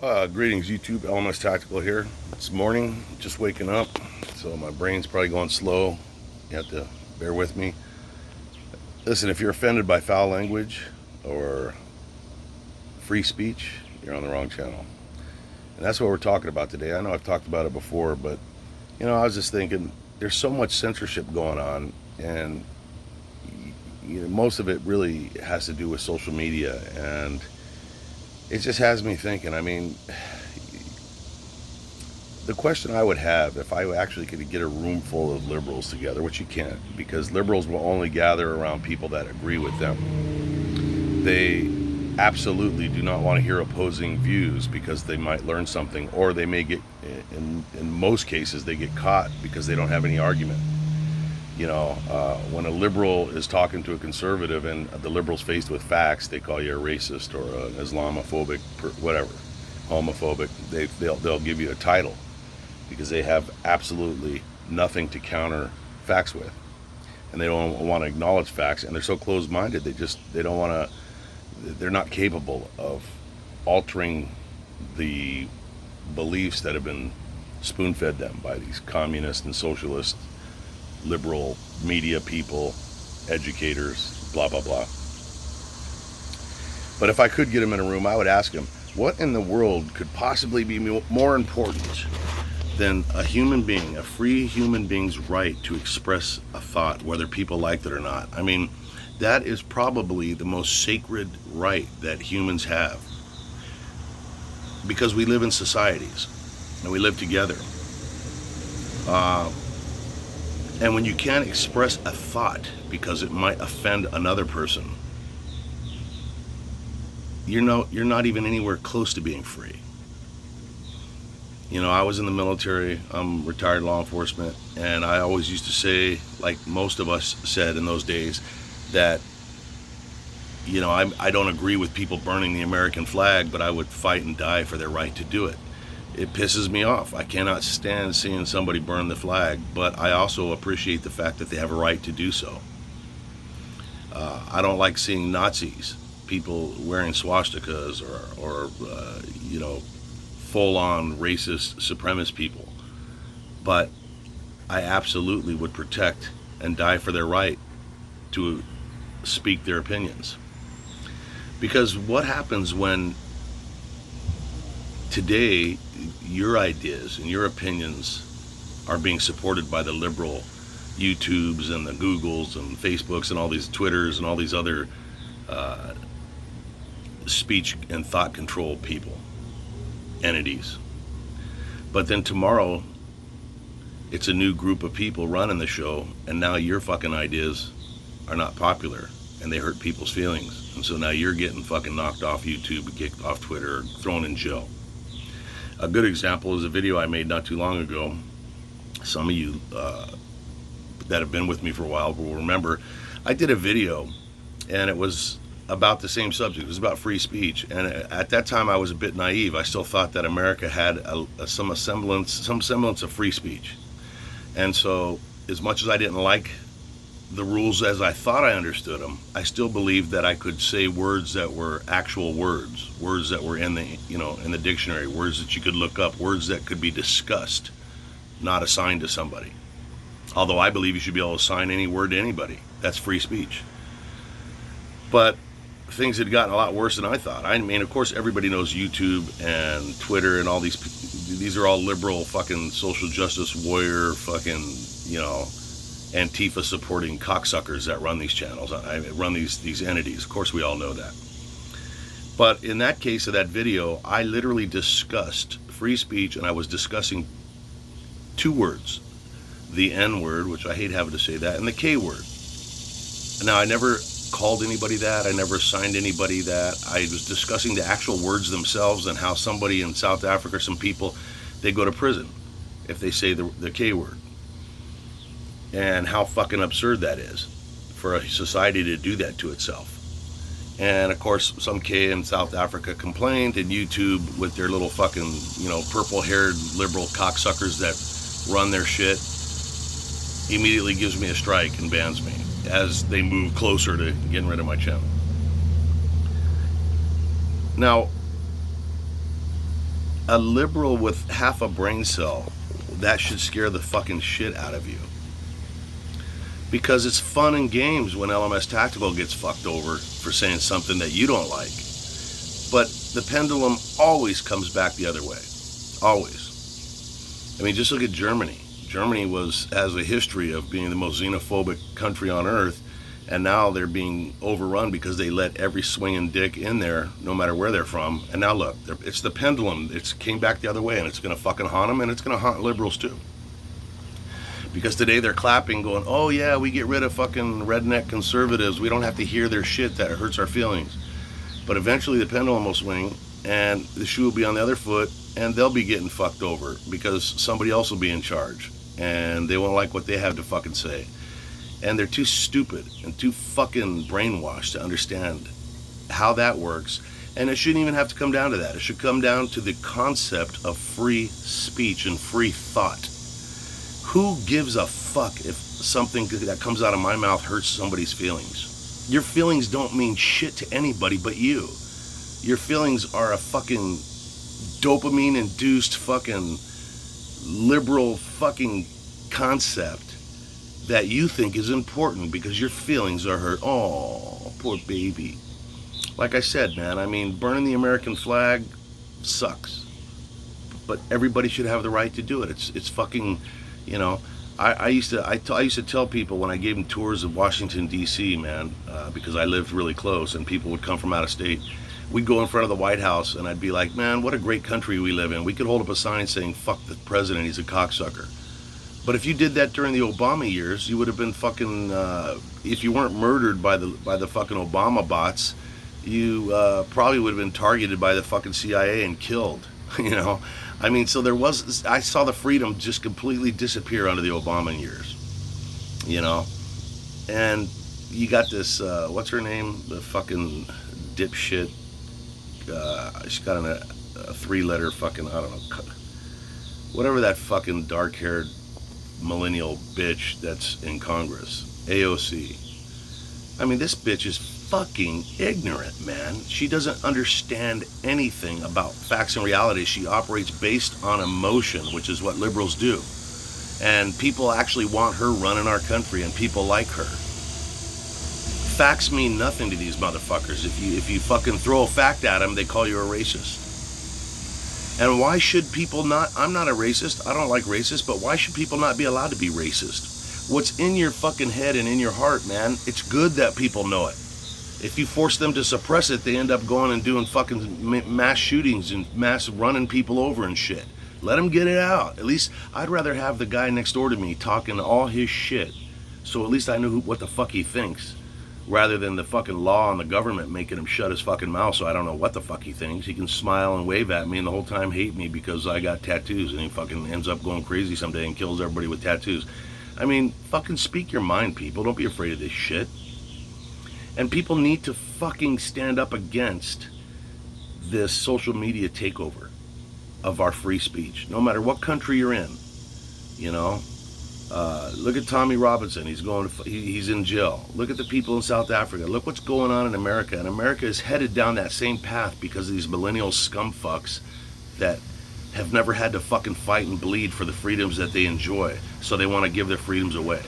Greetings, YouTube. LMS Tactical here. It's morning, just waking up, so my brain's probably going slow. You have to bear with me. Listen, if you're offended by foul language or free speech, you're on the wrong channel. And that's what we're talking about today. I know I've talked about it before, but I was just thinking there's so much censorship going on, and most of it really has to do with social media, and it just has me thinking. The question I would have if I actually could get a room full of liberals together, which you can't, because liberals will only gather around people that agree with them. They absolutely do not want to hear opposing views because they might learn something, or they may get, in most cases, they get caught because they don't have any argument. When a liberal is talking to a conservative and the liberal's faced with facts, they call you a racist or an Islamophobic, whatever, homophobic. They'll give you a title because they have absolutely nothing to counter facts with, and they don't want to acknowledge facts, and they're so closed-minded they don't want to. They're not capable of altering the beliefs that have been spoon-fed them by these communist and socialist liberal media people, educators, blah blah blah. But if I could get him in a room, I would ask him, what in the world could possibly be more important than a human being, a free human being's right to express a thought, whether people liked it or not? That is probably the most sacred right that humans have, because we live in societies and we live together. And when you can't express a thought because it might offend another person, you're not even anywhere close to being free. I was in the military. I'm retired law enforcement, and I always used to say, like most of us said in those days, that I don't agree with people burning the American flag, but I would fight and die for their right to do it. It pisses me off. I cannot stand seeing somebody burn the flag, but I also appreciate the fact that they have a right to do so. I don't like seeing Nazis, people wearing swastikas, or full-on racist supremacist people. But I absolutely would protect and die for their right to speak their opinions. Because what happens when today your ideas and your opinions are being supported by the liberal YouTubes and the Googles and Facebooks and all these Twitters and all these other speech and thought control people, entities? But then tomorrow it's a new group of people running the show, and now your fucking ideas are not popular and they hurt people's feelings, and so now you're getting fucking knocked off YouTube, kicked off Twitter, thrown in jail. A good example is a video I made not too long ago. Some of you that have been with me for a while will remember I did a video, and it was about the same subject. It was about free speech, and at that time I was a bit naive. I still thought that America had some semblance of free speech, and so as much as I didn't like the rules as I thought I understood them, I still believed that I could say words that were actual words that were in the dictionary, words that you could look up, words that could be discussed, not assigned to somebody. Although I believe you should be able to assign any word to anybody. That's free speech. But things had gotten a lot worse than I thought. Of course, everybody knows YouTube and Twitter and all these are all liberal fucking social justice warrior fucking, Antifa supporting cocksuckers that run these channels, run these entities. Of course we all know that. But in that case of that video, I literally discussed free speech, and I was discussing two words: the N word, which I hate having to say that, and the K word. Now, I never called anybody that, I never assigned anybody that. I was discussing the actual words themselves, and how somebody in South Africa, some people, they go to prison if they say the K word. And how fucking absurd that is for a society to do that to itself. And of course, some K in South Africa complained, and YouTube, with their little fucking, purple-haired liberal cocksuckers that run their shit, immediately gives me a strike and bans me as they move closer to getting rid of my channel. Now, A liberal with half a brain cell, that should scare the fucking shit out of you. Because it's fun and games when LMS Tactical gets fucked over for saying something that you don't like. But the pendulum always comes back the other way. Always. I mean, just look at Germany. Germany has a history of being the most xenophobic country on earth, and now they're being overrun because they let every swinging dick in there, no matter where they're from. And now look, it's the pendulum. It came back the other way, and it's going to fucking haunt them, and it's going to haunt liberals too. Because today they're clapping, going, oh yeah, we get rid of fucking redneck conservatives. We don't have to hear their shit that hurts our feelings. But eventually the pendulum will swing, and the shoe will be on the other foot, and they'll be getting fucked over because somebody else will be in charge, and they won't like what they have to fucking say. And they're too stupid and too fucking brainwashed to understand how that works. And it shouldn't even have to come down to that. It should come down to the concept of free speech and free thought. Who gives a fuck if something that comes out of my mouth hurts somebody's feelings? Your feelings don't mean shit to anybody but you. Your feelings are a fucking dopamine-induced fucking liberal fucking concept that you think is important because your feelings are hurt. Oh, poor baby. Like I said, man, I mean, burning the American flag sucks. But everybody should have the right to do it. It's fucking... You know, I used to tell people when I gave them tours of Washington, D.C., man, because I lived really close and people would come from out of state. We'd go in front of the White House and I'd be like, man, what a great country we live in. We could hold up a sign saying, fuck the president, he's a cocksucker. But if you did that during the Obama years, you would have been fucking, if you weren't murdered by the fucking Obama bots, you probably would have been targeted by the fucking CIA and killed, you know. I mean, so I saw the freedom just completely disappear under the Obama years, you know. And you got this, what's her name? The fucking dipshit. She's got a 3-letter fucking, I don't know, whatever that fucking dark-haired millennial bitch that's in Congress. AOC. I mean, this bitch is fucking ignorant, man. She doesn't understand anything about facts and reality. She operates based on emotion, which is what liberals do. And people actually want her running our country, and people like her. Facts mean nothing to these motherfuckers. If you fucking throw a fact at them, they call you a racist. And why should people not? I'm not a racist. I don't like racists, but why should people not be allowed to be racist? What's in your fucking head and in your heart, man, it's good that people know it. If you force them to suppress it, they end up going and doing fucking mass shootings and mass running people over and shit. Let them get it out. At least I'd rather have the guy next door to me talking all his shit, so at least I know what the fuck he thinks, rather than the fucking law and the government making him shut his fucking mouth so I don't know what the fuck he thinks. He can smile and wave at me and the whole time hate me because I got tattoos, and he fucking ends up going crazy someday and kills everybody with tattoos. I mean, fucking speak your mind, people. Don't be afraid of this shit. And people need to fucking stand up against this social media takeover of our free speech, no matter what country you're in. You know, look at Tommy Robinson. He's in jail. Look at the people in South Africa. Look what's going on in America. And America is headed down that same path because of these millennial scumfucks that have never had to fucking fight and bleed for the freedoms that they enjoy. So they want to give their freedoms away.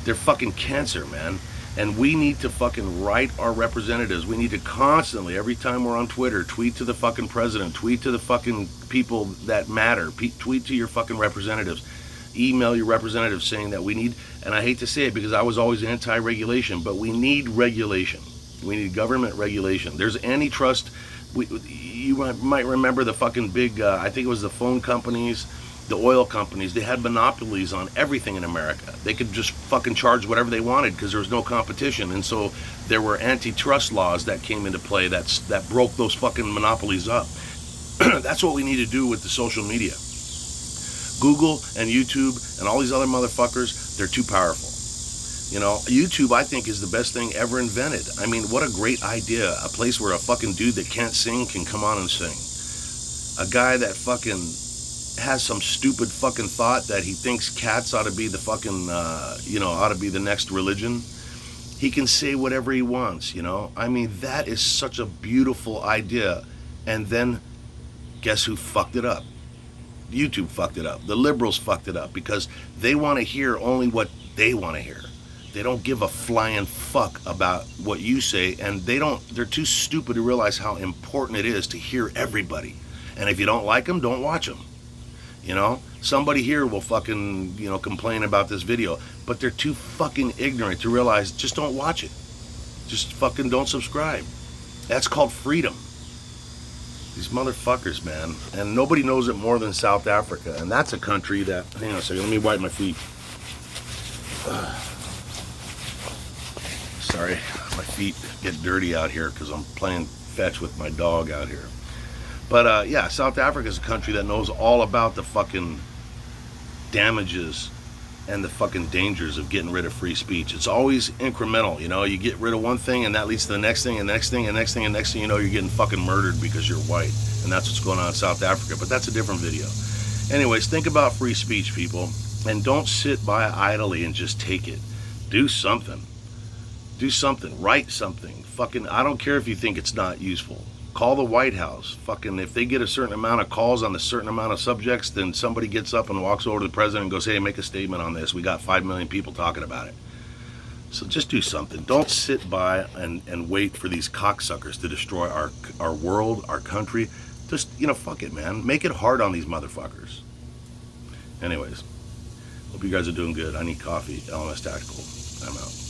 They're fucking cancer, man. And we need to fucking write our representatives. We need to constantly, every time we're on Twitter, tweet to the fucking president, tweet to the fucking people that matter, tweet to your fucking representatives, email your representatives saying that we need, and I hate to say it because I was always anti-regulation, but we need regulation. We need government regulation. There's antitrust. You might remember the fucking big, I think it was the phone companies, the oil companies. They had monopolies on everything in America. They could just fucking charge whatever they wanted because there was no competition. And so there were antitrust laws that came into play that broke those fucking monopolies up. That's what we need to do with the social media. Google and YouTube and all these other motherfuckers, they're too powerful. You know, YouTube, I think, is the best thing ever invented. I mean, what a great idea. A place where a fucking dude that can't sing can come on and sing. A guy that fucking has some stupid fucking thought that he thinks cats ought to be the fucking, ought to be the next religion. He can say whatever he wants, you know. I mean, that is such a beautiful idea. And then Guess who fucked it up? YouTube fucked it up. The liberals fucked it up because they want to hear only what they want to hear. They don't give a flying fuck about what you say, and they're too stupid to realize how important it is to hear everybody. And if you don't like them, don't watch them. You know, somebody here will fucking, complain about this video, but they're too fucking ignorant to realize just don't watch it. Just fucking don't subscribe. That's called freedom. These motherfuckers, man. And nobody knows it more than South Africa. And that's a country that, hang on a second, let me wipe my feet. Sorry, my feet get dirty out here because I'm playing fetch with my dog out here. But yeah, South Africa is a country that knows all about the fucking damages and the fucking dangers of getting rid of free speech. It's always incremental, you get rid of one thing and that leads to the next thing and next thing and next thing and next thing you're getting fucking murdered because you're white. And that's what's going on in South Africa, but that's a different video. Anyways, think about free speech, people, and don't sit by idly and just take it. Do something. Do something. Write something. Fucking, I don't care if you think it's not useful. Call the White House. Fucking, if they get a certain amount of calls on a certain amount of subjects, then somebody gets up and walks over to the president and goes, hey, make a statement on this. We got 5 million people talking about it. So just do something. Don't sit by and wait for these cocksuckers to destroy our world, our country. Just, fuck it, man. Make it hard on these motherfuckers. Anyways, hope you guys are doing good. I need coffee. LMS Tactical. I'm out.